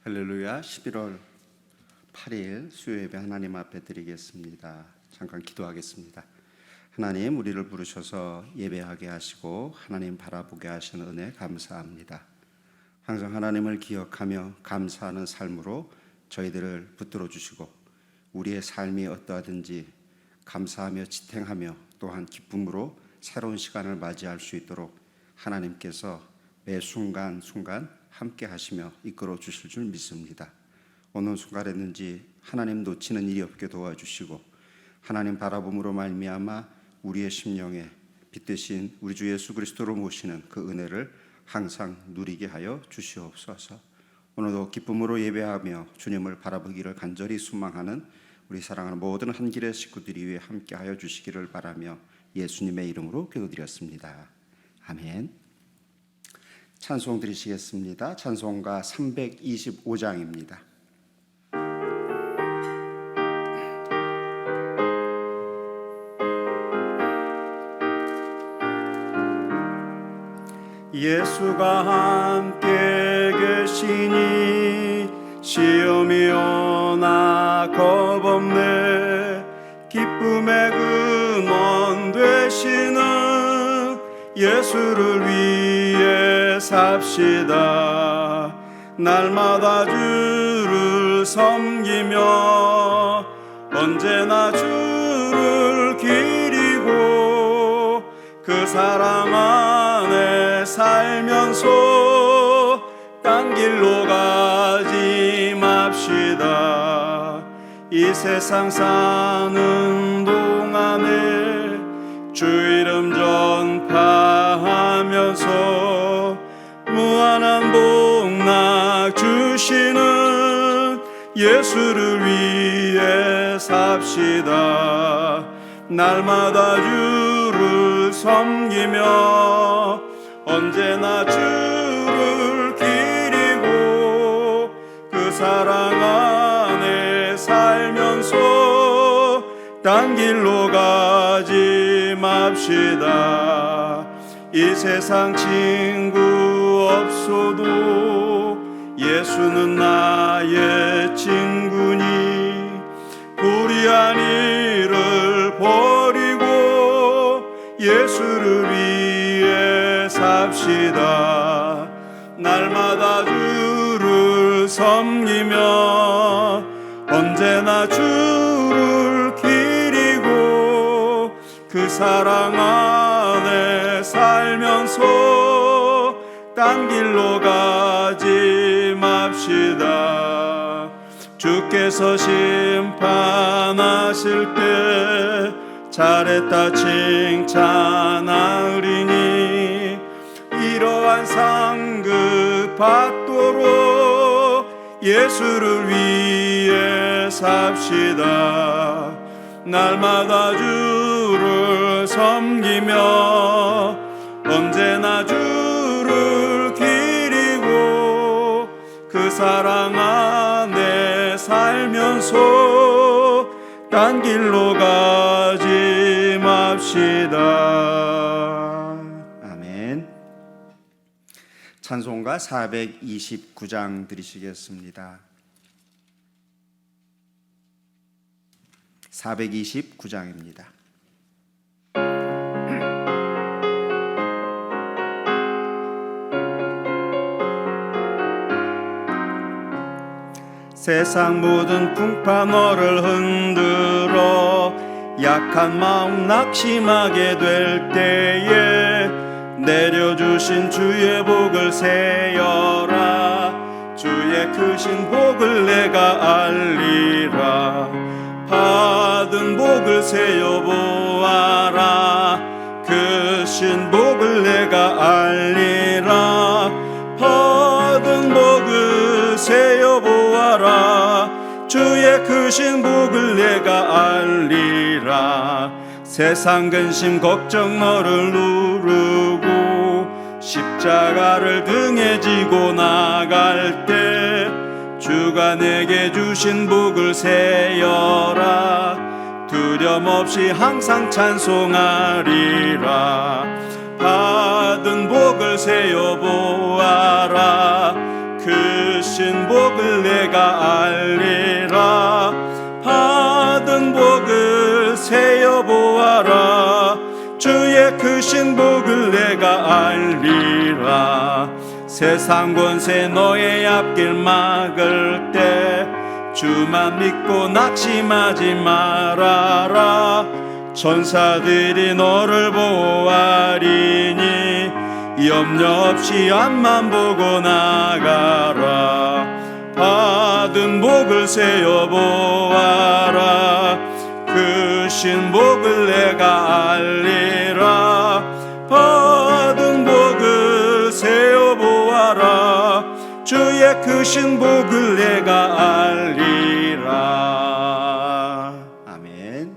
할렐루야. 11월 8일 수요예배 하나님 앞에 드리겠습니다. 잠깐 기도하겠습니다. 하나님, 우리를 부르셔서 예배하게 하시고 하나님 바라보게 하시는 은혜 감사합니다. 항상 하나님을 기억하며 감사하는 삶으로 저희들을 붙들어 주시고 우리의 삶이 어떠하든지 감사하며 지탱하며 또한 기쁨으로 새로운 시간을 맞이할 수 있도록 하나님께서 매 순간순간 함께 하시며 이끌어 주실 줄 믿습니다. 어느 순간에든지 하나님 놓치는 일이 없게 도와주시고 하나님 바라봄으로 말미암아 우리의 심령에 빛되신 우리 주 예수 그리스도로 모시는 그 은혜를 항상 누리게 하여 주시옵소서. 오늘도 기쁨으로 예배하며 주님을 바라보기를 간절히 소망하는 우리 사랑하는 모든 한길의 식구들이 위해 함께 하여 주시기를 바라며 예수님의 이름으로 기도드렸습니다. 아멘. 찬송 드리시겠습니다. 찬송가 325장입니다. 예수가 함께 계시니 시험이 오나 겁없네. 기쁨의 근원 되시는 예수를 위해 삽시다. 날마다 주를 섬기며 언제나 주를 기리고 그 사랑 안에 살면서 딴 길로 가지 맙시다. 이 세상 사는 동안에 주 이름 전파하면서 무한한 복락 주시는 예수를 위해 삽시다. 날마다 주를 섬기며 언제나 주를 기리고 그 사랑 안에 살면서 딴 길로 가지 맙시다. 이 세상 친구 없어도 예수는 나의 친구니 불의한 일을 버리고 예수를 위해 삽시다. 날마다 주를 섬기며 언제나 주를 기리고 그 사랑 안에 살면서 딴 길로 가지 맙시다. 주께서 심판하실 때 잘했다 칭찬하리니 이러한 상급 받도록 예수를 위해 삽시다. 날마다 주를 섬기며 언제나 주를 기리고 그 사랑 안에 살면서 딴 길로 가지 맙시다. 아멘. 찬송가 429장 드리시겠습니다. 429장입니다. 세상 모든 풍파 너를 흔들어 약한 마음 낙심하게 될 때에 내려주신 주의 복을 세어라. 주의 크신 복을 내가 알리라. 받은 복을 세어 보아라. 크신 복을 내가 알리라. 받은 복을 세어 보아라. 주의 크신 복을 내가 알리라. 세상 근심 걱정 너를 누르고 십자가를 등에 지고 나갈 때 주가 내게 주신 복을 세어라. 두려움 없이 항상 찬송하리라. 받은 복을 세어 보아라. 그 크신 복을 내가 알리라. 받은 복을 세어 보아라. 주의 크신 복을 내가 알리라. 세상 권세 너의 앞길 막을 때 주만 믿고 낙심하지 말아라. 천사들이 너를 보호하리니 염려 없이 앞만 보고 나가라. 받은 복을 세어 보아라. 크신 복을 내가 알리라. 받은 복을 세어 보아라. 주의 크신 복을 내가 알리라. 아멘.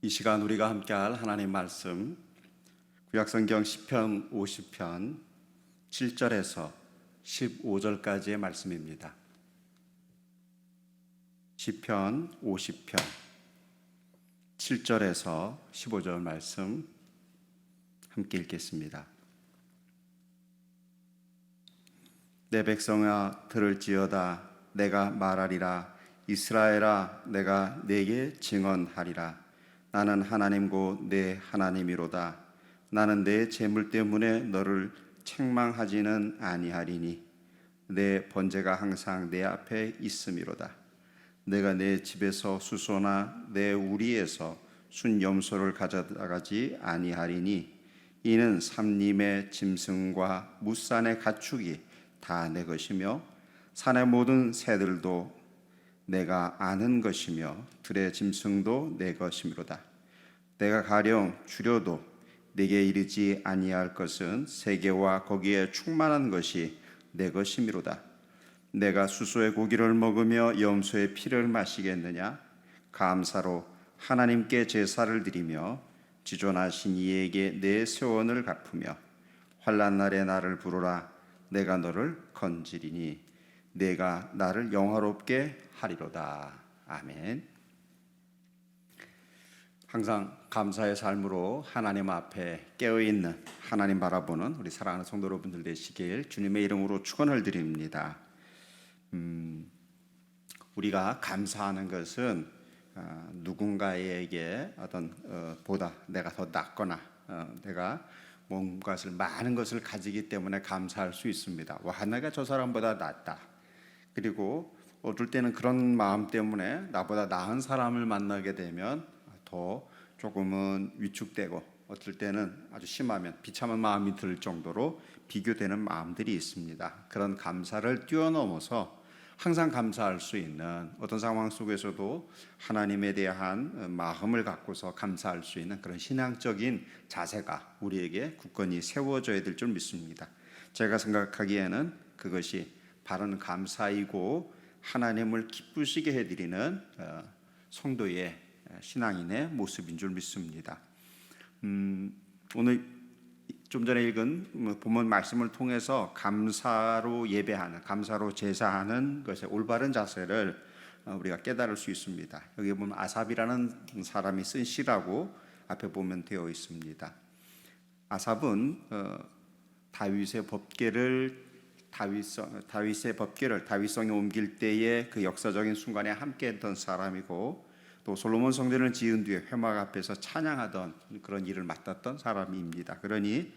이 시간 우리가 함께할 하나님 말씀, 구약성경 시편 50편 7절에서 15절까지의 말씀입니다. 시편 50편 7절에서 15절 말씀 함께 읽겠습니다. 내 백성아 들을지어다. 내가 말하리라. 이스라엘아 내가 네게 증언하리라. 나는 하나님고 내 하나님이로다. 나는 내 재물 때문에 너를 책망하지는 아니하리니 내 번제가 항상 내 앞에 있음이로다. 내가 내 집에서 수소나 내 우리에서 순염소를 가져다가지 아니하리니 이는 삼림의 짐승과 뭇산의 가축이 다 내 것이며 산의 모든 새들도 내가 아는 것이며 들의 짐승도 내 것이미로다. 내가 가령 줄여도 내게 이르지 아니할 것은 세계와 거기에 충만한 것이 내 것이미로다. 내가 수소의 고기를 먹으며 염소의 피를 마시겠느냐? 감사로 하나님께 제사를 드리며 지존하신 이에게 내 세원을 갚으며 환난 날에 나를 부르라. 내가 너를 건지리니 내가 나를 영화롭게 하리로다. 아멘. 항상 감사의 삶으로 하나님 앞에 깨어있는, 하나님 바라보는 우리 사랑하는 성도 여러분들 되시길 주님의 이름으로 축원을 드립니다. 우리가 감사하는 것은 누군가에게 어떤 보다 내가 더 낫거나 내가 뭔가를 많은 것을 가지기 때문에 감사할 수 있습니다. 와, 내가 저 사람보다 낫다. 그리고 어떨 때는 그런 마음 때문에 나보다 나은 사람을 만나게 되면 더 조금은 위축되고, 어떨 때는 아주 심하면 비참한 마음이 들 정도로 비교되는 마음들이 있습니다. 그런 감사를 뛰어넘어서 항상 감사할 수 있는, 어떤 상황 속에서도 하나님에 대한 마음을 갖고서 감사할 수 있는 그런 신앙적인 자세가 우리에게 굳건히 세워져야 될 줄 믿습니다. 제가 생각하기에는 그것이 바른 감사이고 하나님을 기쁘시게 해드리는 성도의 신앙인의 모습인 줄 믿습니다. 오늘 좀 전에 읽은 본문 말씀을 통해서 감사로 예배하는, 감사로 제사하는 것의 올바른 자세를 우리가 깨달을 수 있습니다. 여기 보면 아삽이라는 사람이 쓴 시라고 앞에 보면 되어 있습니다. 아삽은 다윗의 법궤를 다윗성에 옮길 때의 그 역사적인 순간에 함께했던 사람이고, 또 솔로몬 성전을 지은 뒤에 회막 앞에서 찬양하던 그런 일을 맡았던 사람입니다. 그러니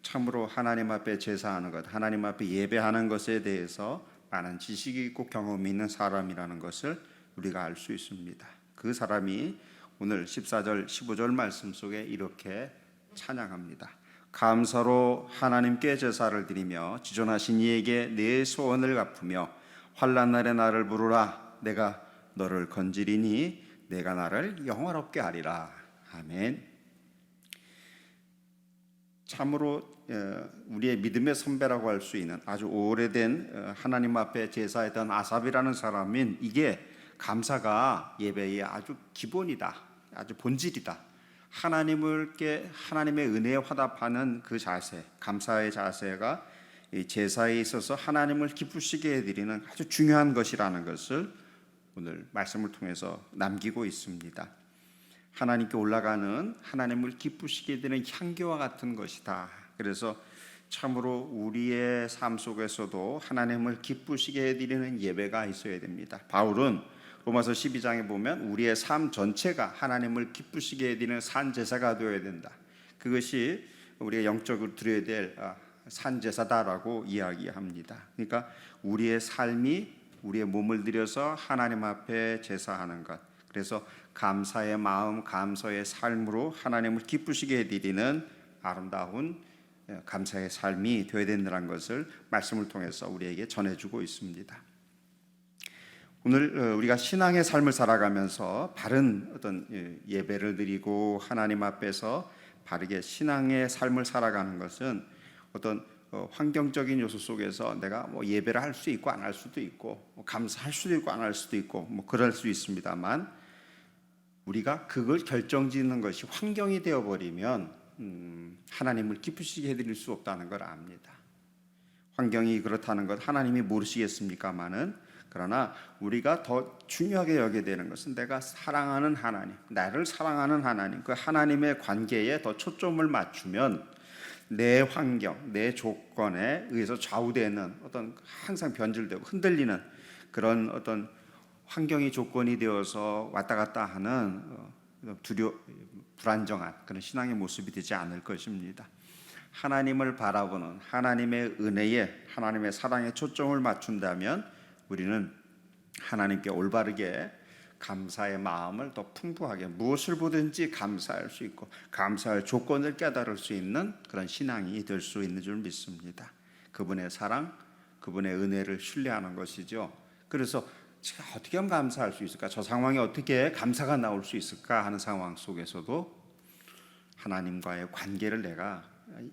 참으로 하나님 앞에 제사하는 것, 하나님 앞에 예배하는 것에 대해서 많은 지식이 있고 경험이 있는 사람이라는 것을 우리가 알 수 있습니다. 그 사람이 오늘 14절 15절 말씀 속에 이렇게 찬양합니다. 감사로 하나님께 제사를 드리며 지존하신 이에게 내 소원을 갚으며 환난 날에 나를 부르라. 내가 너를 건지리니 내가 나를 영화롭게 하리라. 아멘. 참으로 우리의 믿음의 선배라고 할 수 있는 아주 오래된 하나님 앞에 제사했던 아삽이라는 사람인, 이게 감사가 예배의 아주 기본이다, 아주 본질이다. 하나님의 은혜에 화답하는 그 자세, 감사의 자세가 제사에 있어서 하나님을 기쁘시게 해드리는 아주 중요한 것이라는 것을 오늘 말씀을 통해서 남기고 있습니다. 하나님께 올라가는, 하나님을 기쁘시게 해드리는 향기와 같은 것이다. 그래서 참으로 우리의 삶 속에서도 하나님을 기쁘시게 해드리는 예배가 있어야 됩니다. 바울은 로마서 12장에 보면 우리의 삶 전체가 하나님을 기쁘시게 해드리는 산제사가 되어야 된다. 그것이 우리가 영적으로 드려야 될 산제사다라고 이야기합니다. 그러니까 우리의 삶이 우리의 몸을 들여서 하나님 앞에 제사하는 것, 그래서 감사의 마음, 감사의 삶으로 하나님을 기쁘시게 해드리는 아름다운 감사의 삶이 되어야 된다는 것을 말씀을 통해서 우리에게 전해주고 있습니다. 오늘 우리가 신앙의 삶을 살아가면서 바른 어떤 예배를 드리고 하나님 앞에서 바르게 신앙의 삶을 살아가는 것은 어떤 환경적인 요소 속에서 내가 뭐 예배를 할 수 있고 안 할 수도 있고 감사할 수도 있고 안 할 수도 있고 뭐 그럴 수 있습니다만, 우리가 그걸 결정짓는 것이 환경이 되어버리면 하나님을 기쁘시게 해드릴 수 없다는 걸 압니다. 환경이 그렇다는 것 하나님이 모르시겠습니까마는, 그러나 우리가 더 중요하게 여겨야 되는 것은 내가 사랑하는 하나님, 나를 사랑하는 하나님, 그 하나님의 관계에 더 초점을 맞추면 내 환경, 내 조건에 의해서 좌우되는 어떤 항상 변질되고 흔들리는 그런 어떤 환경이 조건이 되어서 왔다 갔다 하는 불안정한 그런 신앙의 모습이 되지 않을 것입니다. 하나님을 바라보는 하나님의 은혜에, 하나님의 사랑에 초점을 맞춘다면 우리는 하나님께 올바르게 감사의 마음을 더 풍부하게 무엇을 보든지 감사할 수 있고 감사할 조건을 깨달을 수 있는 그런 신앙이 될 수 있는 줄 믿습니다. 그분의 사랑, 그분의 은혜를 신뢰하는 것이죠. 그래서 제가 어떻게 하면 감사할 수 있을까? 저 상황에 어떻게 감사가 나올 수 있을까 하는 상황 속에서도 하나님과의 관계를 내가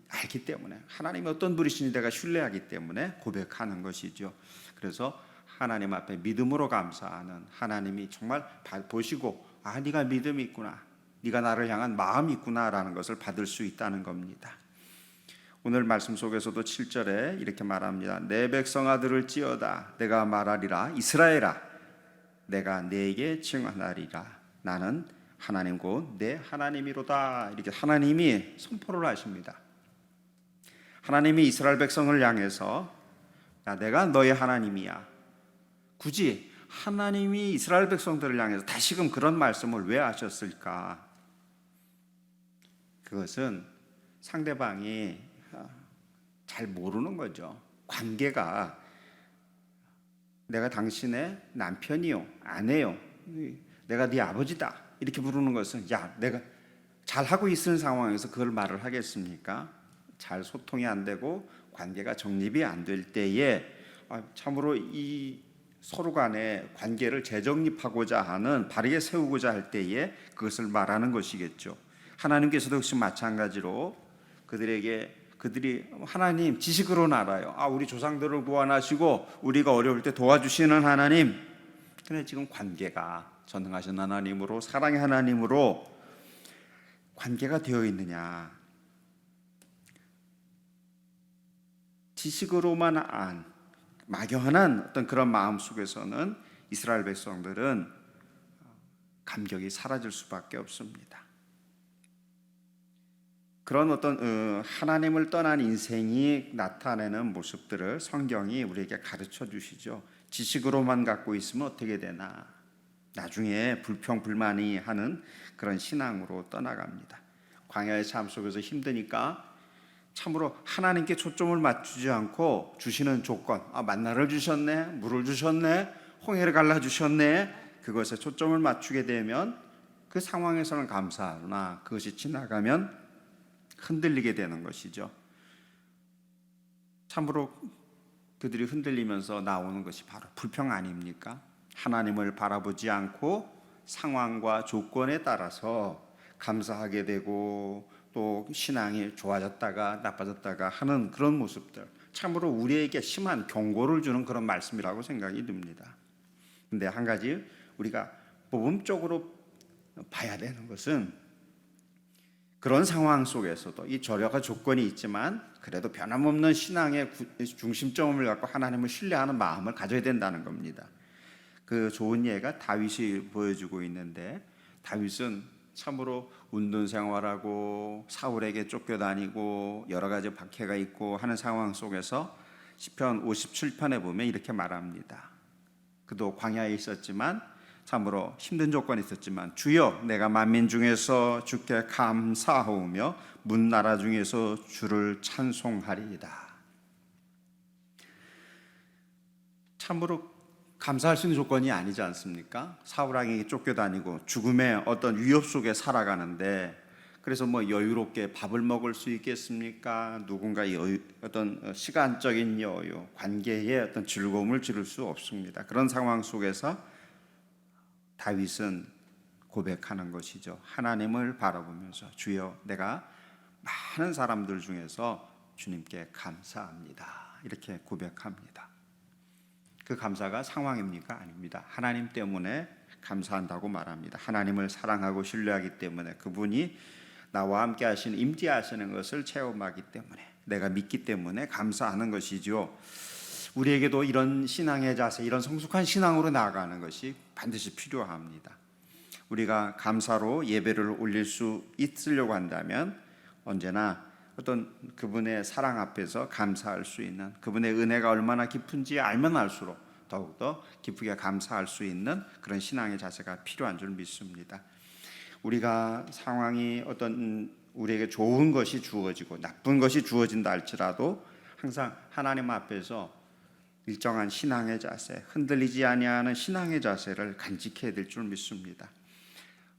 알기 때문에, 하나님이 어떤 분이신지 내가 신뢰하기 때문에 고백하는 것이죠. 그래서 하나님 앞에 믿음으로 감사하는, 하나님이 정말 보시고 네가 믿음이 있구나, 네가 나를 향한 마음이 있구나라는 것을 받을 수 있다는 겁니다. 오늘 말씀 속에서도 7절에 이렇게 말합니다. 내 백성아 들을지어다, 내가 말하리라. 이스라엘아, 내가 네게 증언하리라. 나는 하나님 곧 내 하나님이로다. 이렇게 하나님이 선포를 하십니다. 하나님이 이스라엘 백성을 향해서 야, 내가 너의 하나님이야. 굳이 하나님이 이스라엘 백성들을 향해서 다시금 그런 말씀을 왜 하셨을까? 그것은 상대방이 잘 모르는 거죠. 관계가 내가 당신의 남편이요, 아내요, 내가 네 아버지다 이렇게 부르는 것은, 야, 내가 잘하고 있는 상황에서 그걸 말을 하겠습니까? 잘 소통이 안 되고 관계가 정립이 안 될 때에 참으로 이 서로 간의 관계를 재정립하고자 하는, 바르게 세우고자 할 때에 그것을 말하는 것이겠죠. 하나님께서도 역시 마찬가지로 그들이 하나님 지식으로는 알아요. 우리 조상들을 구원하시고 우리가 어려울 때 도와주시는 하나님. 근데 지금 관계가 전능하신 하나님으로, 사랑의 하나님으로 관계가 되어 있느냐? 지식으로만 안 막연한 어떤 그런 마음 속에서는 이스라엘 백성들은 감격이 사라질 수밖에 없습니다. 그런 어떤 하나님을 떠난 인생이 나타내는 모습들을 성경이 우리에게 가르쳐 주시죠. 지식으로만 갖고 있으면 어떻게 되나, 나중에 불평불만이 하는 그런 신앙으로 떠나갑니다. 광야의 삶 속에서 힘드니까 참으로 하나님께 초점을 맞추지 않고 주시는 조건, 만나를 주셨네, 물을 주셨네, 홍해를 갈라주셨네, 그것에 초점을 맞추게 되면 그 상황에서는 감사하나 그것이 지나가면 흔들리게 되는 것이죠. 참으로 그들이 흔들리면서 나오는 것이 바로 불평 아닙니까? 하나님을 바라보지 않고 상황과 조건에 따라서 감사하게 되고 또 신앙이 좋아졌다가 나빠졌다가 하는 그런 모습들, 참으로 우리에게 심한 경고를 주는 그런 말씀이라고 생각이 듭니다. 근데 한 가지 우리가 모범적으로 봐야 되는 것은, 그런 상황 속에서도 이 저력과 조건이 있지만 그래도 변함없는 신앙의 중심점을 갖고 하나님을 신뢰하는 마음을 가져야 된다는 겁니다. 그 좋은 예가 다윗이 보여주고 있는데, 다윗은 참으로 운동 생활하고 사울에게 쫓겨다니고 여러 가지 박해가 있고 하는 상황 속에서 시편 57편에 보면 이렇게 말합니다. 그도 광야에 있었지만 참으로 힘든 조건이 있었지만 주여 내가 만민 중에서 주께 감사하오며 문 나라 중에서 주를 찬송하리이다. 참으로 감사할 수 있는 조건이 아니지 않습니까? 사울왕에게 쫓겨다니고 죽음의 어떤 위협 속에 살아가는데 그래서 뭐 여유롭게 밥을 먹을 수 있겠습니까? 누군가 어떤 시간적인 여유, 관계에 어떤 즐거움을 지를 수 없습니다. 그런 상황 속에서 다윗은 고백하는 것이죠. 하나님을 바라보면서 주여 내가 많은 사람들 중에서 주님께 감사합니다. 이렇게 고백합니다. 그 감사가 상황입니까? 아닙니다. 하나님 때문에 감사한다고 말합니다. 하나님을 사랑하고 신뢰하기 때문에 그분이 나와 함께 하시는 임재하시는 것을 체험하기 때문에 내가 믿기 때문에 감사하는 것이죠. 우리에게도 이런 신앙의 자세, 이런 성숙한 신앙으로 나아가는 것이 반드시 필요합니다. 우리가 감사로 예배를 올릴 수 있으려고 한다면 언제나 어떤 그분의 사랑 앞에서 감사할 수 있는, 그분의 은혜가 얼마나 깊은지 알면 알수록 더욱더 기쁘게 감사할 수 있는 그런 신앙의 자세가 필요한 줄 믿습니다. 우리가 상황이 어떤 우리에게 좋은 것이 주어지고 나쁜 것이 주어진다 할지라도 항상 하나님 앞에서 일정한 신앙의 자세, 흔들리지 아니하는 신앙의 자세를 간직해야 될 줄 믿습니다.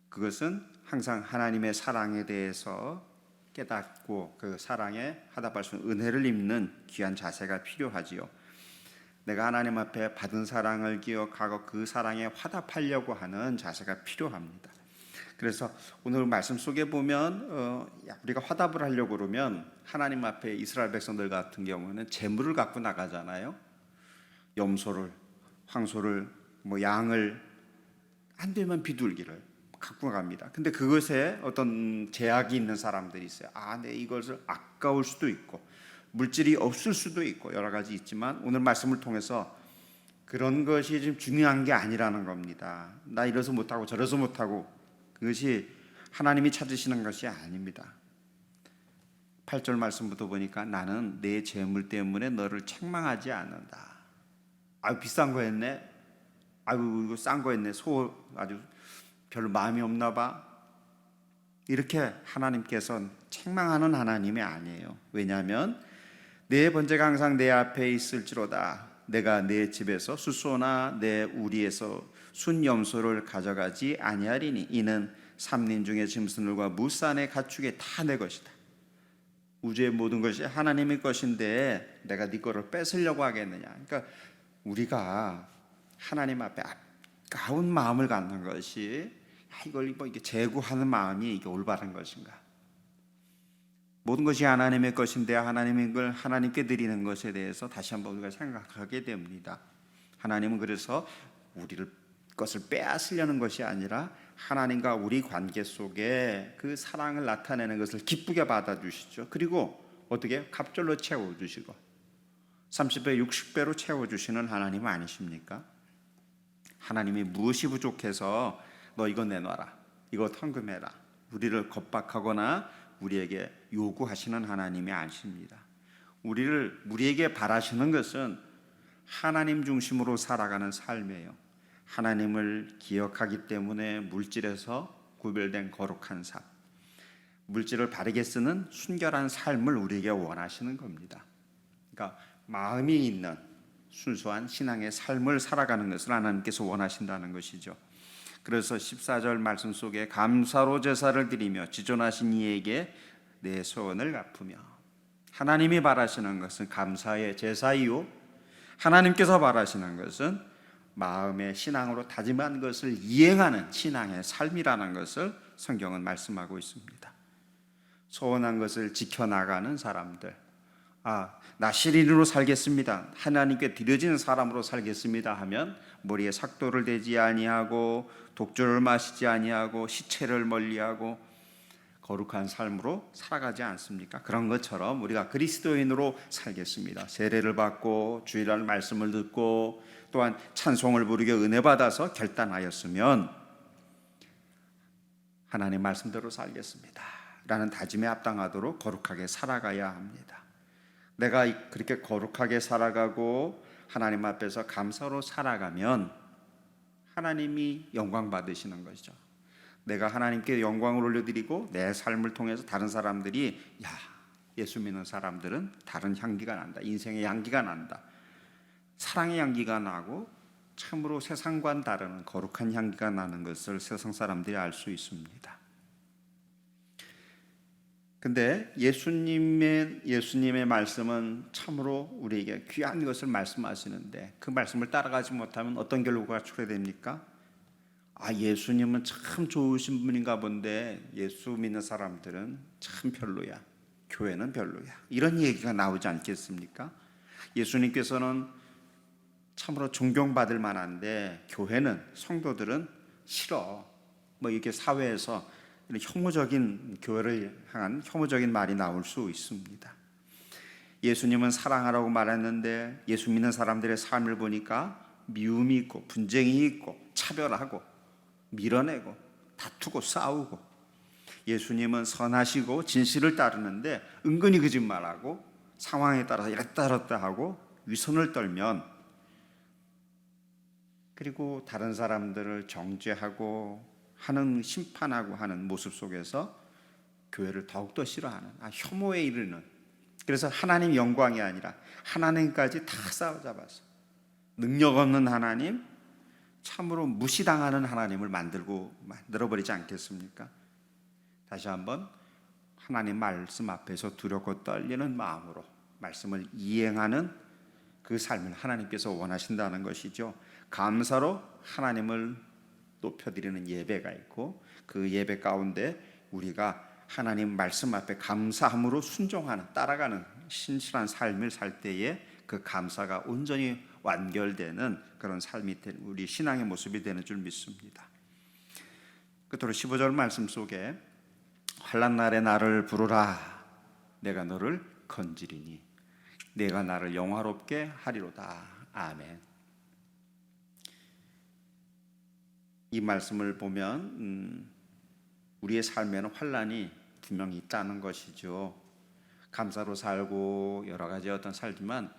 그것은 항상 하나님의 사랑에 대해서 깨닫고 그 사랑에 화답할 수 있는 은혜를 입는 귀한 자세가 필요하지요. 내가 하나님 앞에 받은 사랑을 기억하고 그 사랑에 화답하려고 하는 자세가 필요합니다. 그래서 오늘 말씀 속에 보면 우리가 화답을 하려고 그러면 하나님 앞에 이스라엘 백성들 같은 경우는 재물을 갖고 나가잖아요. 염소를, 황소를, 양을, 안 되면 비둘기를 갖고 갑니다. 근데 그것에 어떤 제약이 있는 사람들이 있어요. 네, 이것을 아까울 수도 있고 물질이 없을 수도 있고 여러 가지 있지만 오늘 말씀을 통해서 그런 것이 지금 중요한 게 아니라는 겁니다. 나 이래서 못하고 저래서 못하고 그것이 하나님이 찾으시는 것이 아닙니다. 8절 말씀부터 보니까 나는 내 재물 때문에 너를 책망하지 않는다. 비싼 거 했네. 이거 싼 거 했네. 아주 별로 마음이 없나 봐. 이렇게 하나님께서는 책망하는 하나님이 아니에요. 왜냐하면 내 번제가 항상 내 앞에 있을지로다. 내가 내 집에서 숫소나 내 우리에서 순염소를 가져가지 아니하리니 이는 삼림 중의 짐승들과 무산의 가축이 다 내 것이다. 우주의 모든 것이 하나님의 것인데 내가 네 거를 뺏으려고 하겠느냐. 그러니까 우리가 하나님 앞에 아까운 마음을 갖는 것이 이걸 이게 제구하는 마음이 이게 올바른 것인가? 모든 것이 하나님의 것인데 하나님의 걸 하나님께 드리는 것에 대해서 다시 한번 우리가 생각하게 됩니다. 하나님은 그래서 우리를 것을 빼앗으려는 것이 아니라 하나님과 우리 관계 속에 그 사랑을 나타내는 것을 기쁘게 받아주시죠. 그리고 어떻게 갑절로 채워주시고 30배, 60배로 채워주시는 하나님 아니십니까? 하나님이 무엇이 부족해서 너 이거 내놔라, 이거 헌금해라, 우리를 겁박하거나 우리에게 요구하시는 하나님이 아니십니다. 우리에게 바라시는 것은 하나님 중심으로 살아가는 삶이에요. 하나님을 기억하기 때문에 물질에서 구별된 거룩한 삶, 물질을 바르게 쓰는 순결한 삶을 우리에게 원하시는 겁니다. 그러니까 마음이 있는 순수한 신앙의 삶을 살아가는 것을 하나님께서 원하신다는 것이죠. 그래서 14절 말씀 속에 감사로 제사를 드리며 지존하신 이에게 내 소원을 갚으며, 하나님이 바라시는 것은 감사의 제사이요, 하나님께서 바라시는 것은 마음의 신앙으로 다짐한 것을 이행하는 신앙의 삶이라는 것을 성경은 말씀하고 있습니다. 소원한 것을 지켜나가는 사람들, 나 시린으로 살겠습니다, 하나님께 드려지는 사람으로 살겠습니다 하면 머리에 삭도를 대지 아니하고 독주를 마시지 아니하고 시체를 멀리하고 거룩한 삶으로 살아가지 않습니까? 그런 것처럼 우리가 그리스도인으로 살겠습니다. 세례를 받고 주일날 말씀을 듣고 또한 찬송을 부르게 은혜 받아서 결단하였으면 하나님 말씀대로 살겠습니다 라는 다짐에 합당하도록 거룩하게 살아가야 합니다. 내가 그렇게 거룩하게 살아가고 하나님 앞에서 감사로 살아가면 하나님이 영광 받으시는 것이죠. 내가 하나님께 영광을 올려드리고 내 삶을 통해서 다른 사람들이 야, 예수 믿는 사람들은 다른 향기가 난다, 인생의 향기가 난다, 사랑의 향기가 나고 참으로 세상과는 다른 거룩한 향기가 나는 것을 세상 사람들이 알 수 있습니다. 근데 예수님의 말씀은 참으로 우리에게 귀한 것을 말씀하시는데 그 말씀을 따라가지 못하면 어떤 결과가 초래됩니까? 예수님은 참 좋으신 분인가 본데 예수 믿는 사람들은 참 별로야, 교회는 별로야, 이런 얘기가 나오지 않겠습니까? 예수님께서는 참으로 존경받을 만한데 교회는, 성도들은 싫어, 이렇게 사회에서 혐오적인, 교회를 향한 혐오적인 말이 나올 수 있습니다. 예수님은 사랑하라고 말했는데 예수 믿는 사람들의 삶을 보니까 미움이 있고 분쟁이 있고 차별하고 밀어내고 다투고 싸우고, 예수님은 선하시고 진실을 따르는데 은근히 거짓말하고 상황에 따라서 이랬다 저랬다 하고 위선을 떨면, 그리고 다른 사람들을 정죄하고 하는, 심판하고 하는 모습 속에서 교회를 더욱더 싫어하는, 혐오에 이르는, 그래서 하나님 영광이 아니라 하나님까지 다 싸워잡아서 능력 없는 하나님, 참으로 무시당하는 하나님을 만들어버리지 않겠습니까? 다시 한번 하나님 말씀 앞에서 두렵고 떨리는 마음으로 말씀을 이행하는 그 삶을 하나님께서 원하신다는 것이죠. 감사로 하나님을 높여드리는 예배가 있고, 그 예배 가운데 우리가 하나님 말씀 앞에 감사함으로 순종하는, 따라가는 신실한 삶을 살 때에 그 감사가 온전히 완결되는 그런 삶이 우리 신앙의 모습이 되는 줄 믿습니다. 끝으로 15절 말씀 속에 환난 날에 나를 부르라, 내가 너를 건지리니 내가 나를 영화롭게 하리로다. 아멘. 이 말씀을 보면 우리의 삶에는 환난이 분명히 있다는 것이죠. 감사로 살고 여러 가지 어떤 살지만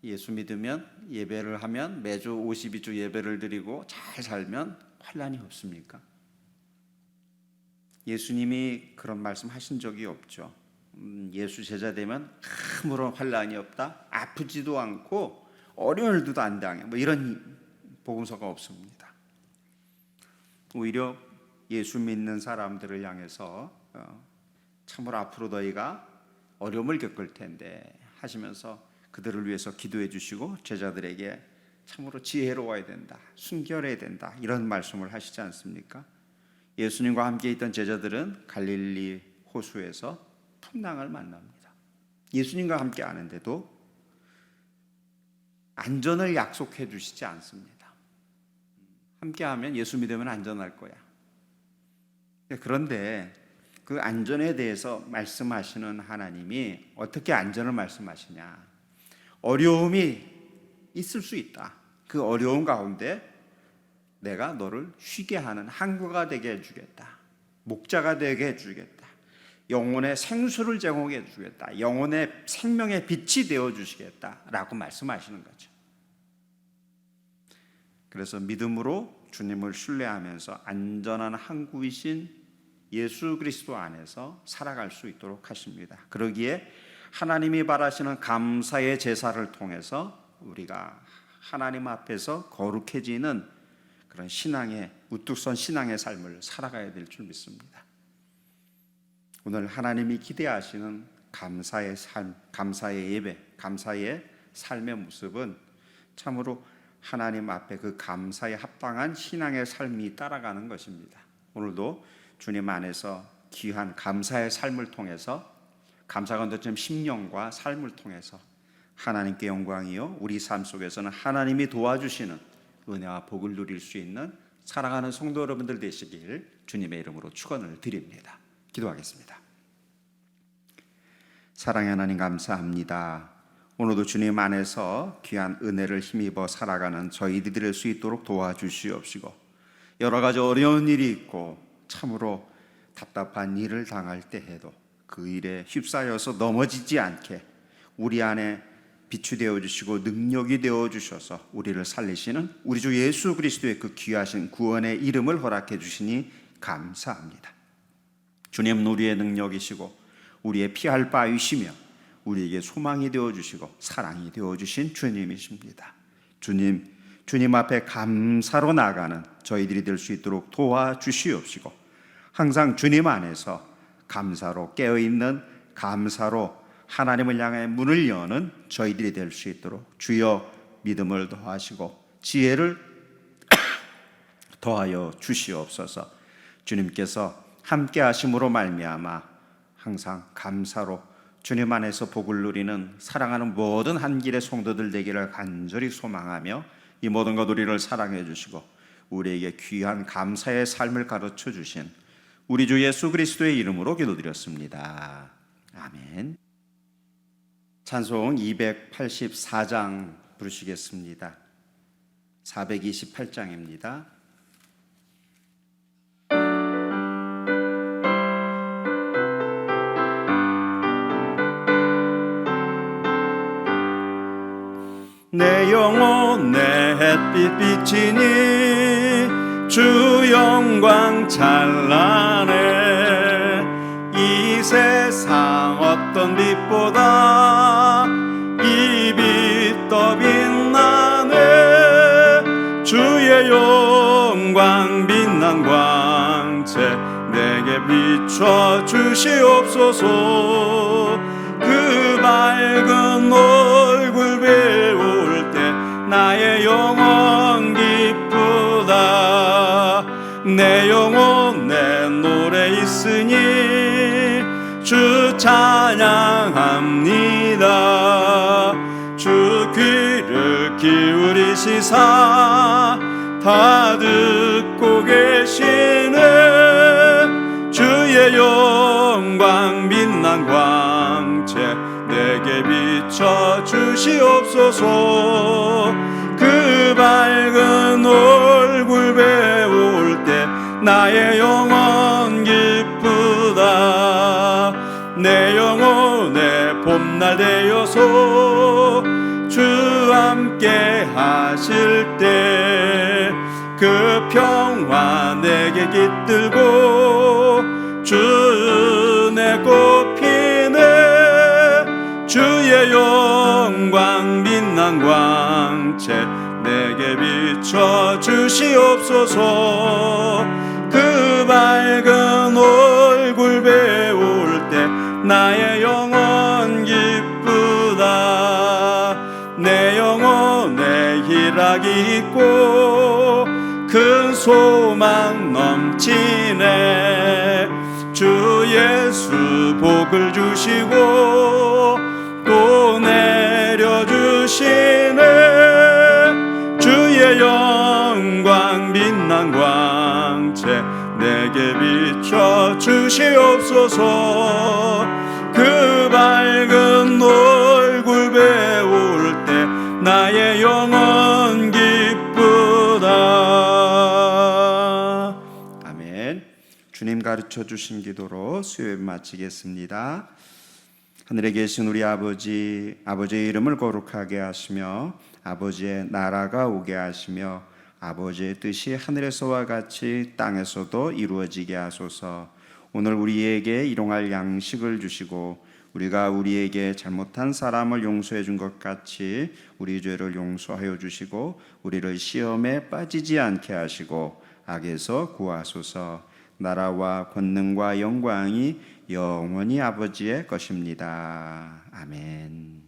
예수 믿으면, 예배를 하면, 매주 52주 예배를 드리고 잘 살면 환난이 없습니까? 예수님이 그런 말씀 하신 적이 없죠. 예수 제자 되면 아무런 환난이 없다, 아프지도 않고 어려운 일도 안 당해, 이런 복음서가 없습니다. 오히려 예수 믿는 사람들을 향해서 참으로 앞으로 너희가 어려움을 겪을 텐데 하시면서 그들을 위해서 기도해 주시고 제자들에게 참으로 지혜로워야 된다, 순결해야 된다, 이런 말씀을 하시지 않습니까? 예수님과 함께 있던 제자들은 갈릴리 호수에서 풍랑을 만납니다. 예수님과 함께 하는데도 안전을 약속해 주시지 않습니다. 함께하면 예수 믿으면 안전할 거야. 그런데 그 안전에 대해서 말씀하시는 하나님이 어떻게 안전을 말씀하시냐? 어려움이 있을 수 있다. 그 어려움 가운데 내가 너를 쉬게 하는 항구가 되게 해주겠다, 목자가 되게 해주겠다, 영혼의 생수를 제공해 주겠다, 영혼의 생명의 빛이 되어 주시겠다라고 말씀하시는 거죠. 그래서 믿음으로 주님을 신뢰하면서 안전한 항구이신 예수 그리스도 안에서 살아갈 수 있도록 하십니다. 그러기에 하나님이 바라시는 감사의 제사를 통해서 우리가 하나님 앞에서 거룩해지는 그런 신앙의, 우뚝 선 신앙의 삶을 살아가야 될 줄 믿습니다. 오늘 하나님이 기대하시는 감사의 삶, 감사의 예배, 감사의 삶의 모습은 참으로 하나님 앞에 그 감사에 합당한 신앙의 삶이 따라가는 것입니다. 오늘도 주님 안에서 귀한 감사의 삶을 통해서, 감사가 언제쯤 심령과 삶을 통해서 하나님께 영광이요, 우리 삶 속에서는 하나님이 도와주시는 은혜와 복을 누릴 수 있는 사랑하는 성도 여러분들 되시길 주님의 이름으로 축원을 드립니다. 기도하겠습니다. 사랑의 하나님, 감사합니다. 오늘도 주님 안에서 귀한 은혜를 힘입어 살아가는 저희들이 될 수 있도록 도와주시옵시고, 여러 가지 어려운 일이 있고 참으로 답답한 일을 당할 때에도 그 일에 휩싸여서 넘어지지 않게 우리 안에 빛이 되어 주시고 능력이 되어 주셔서 우리를 살리시는 우리 주 예수 그리스도의 그 귀하신 구원의 이름을 허락해 주시니 감사합니다. 주님은 우리의 능력이시고 우리의 피할 바이시며 우리에게 소망이 되어 주시고 사랑이 되어 주신 주님이십니다. 주님 앞에 감사로 나아가는 저희들이 될 수 있도록 도와주시옵시고 항상 주님 안에서 감사로 깨어있는 감사로 하나님을 향해 문을 여는 저희들이 될 수 있도록 주여 믿음을 더하시고 지혜를 더하여 주시옵소서. 주님께서 함께 하심으로 말미암아 항상 감사로 주님 안에서 복을 누리는 사랑하는 모든 한길의 성도들 되기를 간절히 소망하며 이 모든 것 우리를 사랑해 주시고 우리에게 귀한 감사의 삶을 가르쳐 주신 우리 주 예수 그리스도의 이름으로 기도드렸습니다. 아멘. 찬송 284장 부르시겠습니다. 428장입니다. 내 영혼 내 햇빛 비치니 주 영광 찬란해. 이 세상 어떤 빛보다 이 빛 더 빛나네. 주의 영광 빛난 광채 내게 비춰 주시옵소서. 그 밝은 얼굴 배울 때 나의 영혼 기쁘다. 내 영혼 내 노래 있으니 주 찬양합니다. 주 귀를 기울이시사 다 듣고 계시네. 주의 영광 빛난 광채 내게 비춰 주시옵소서. 그 밝은 얼굴 배울 때 나의 영혼 기쁘다. 내 영혼의 봄날 되어서 주 함께 하실 때 그 평화 내게 깃들고 주 내 꽃피네. 주의 영광 빛난 광채 내게 비춰 주시옵소서. 그 밝은 얼굴 배울 때 나의 영혼 기쁘다. 내 영혼에 희락이 있고 큰 소망 넘치네. 주 예수 복을 주시고 또 내려주시네. 주의 영광 빛난 광채 내게 비춰 주시옵소서. 그 밝은 얼굴 배울 때 나의 영혼 기쁘다. 아멘. 주님 가르쳐 주신 기도로 수요일 마치겠습니다. 하늘에 계신 우리 아버지의 이름을 거룩하게 하시며 아버지의 나라가 오게 하시며 아버지의 뜻이 하늘에서와 같이 땅에서도 이루어지게 하소서. 오늘 우리에게 일용할 양식을 주시고 우리가 우리에게 잘못한 사람을 용서해 준 것 같이 우리 죄를 용서하여 주시고 우리를 시험에 빠지지 않게 하시고 악에서 구하소서. 나라와 권능과 영광이 영원히 아버지의 것입니다. 아멘.